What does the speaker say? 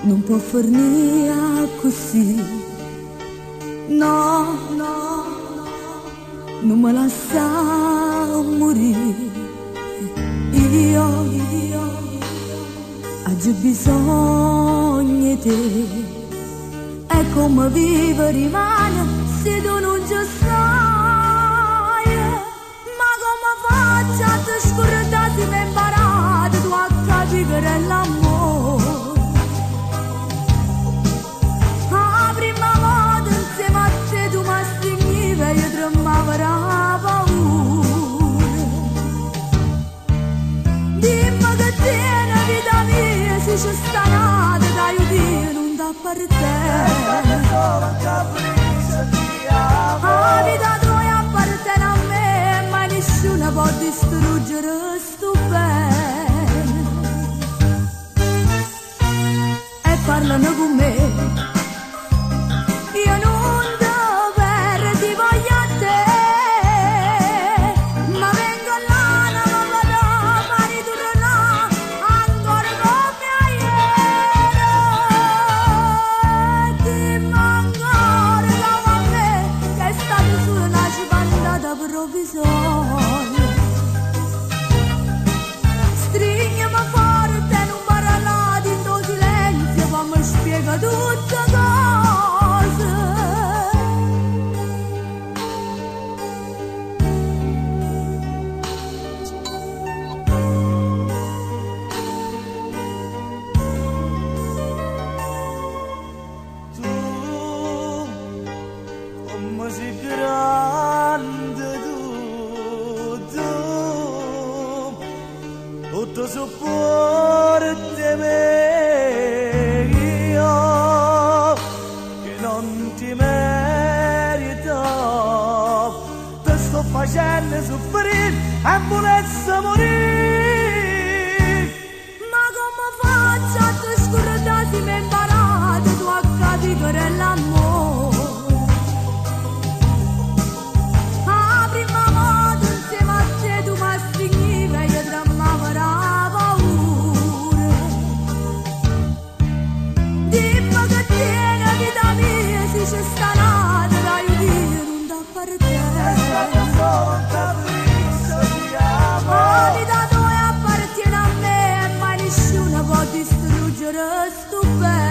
non può fornire così. No, no, non me lascia morire. Io ho bisogno di te. È come vive rimane se tu non ci stai. Ma come faccio a te scordare se mi hai imparato tu a capire che è l'amore? La prima volta insieme a te tu mi stringevi e io tremavo la paura. Dimmi che tieni vita mia se ci sta nata da io non da appartiene. La vita tua appartiene a me, ma nessuno può distruggere sto bene. E parlano con me, io non devo perderti, voglio a te. Ma vengo là, non mi vado, ma ritorno ancora come ieri. Dimmi ancora come a me, che è stata solo una cipandata provvisoria. Stringiami forte, non parlare in tuo silenzio, poi mi spiega tutte cose. Tu, come sei grande tutto sopporti me, io che non ti merito, ti sto facendo soffrire e volessi morire. Ma come faccio a te scordare se mi hai imparato tu a capire che è l'amore? La prima volta insieme a te tu mi stringevi e io tremavo la paura. Dimmi che tieni vita mia se ci sta nata da io non da appartiene. La vita tua appartiene a me, ma nessuno può distruggere sto bene.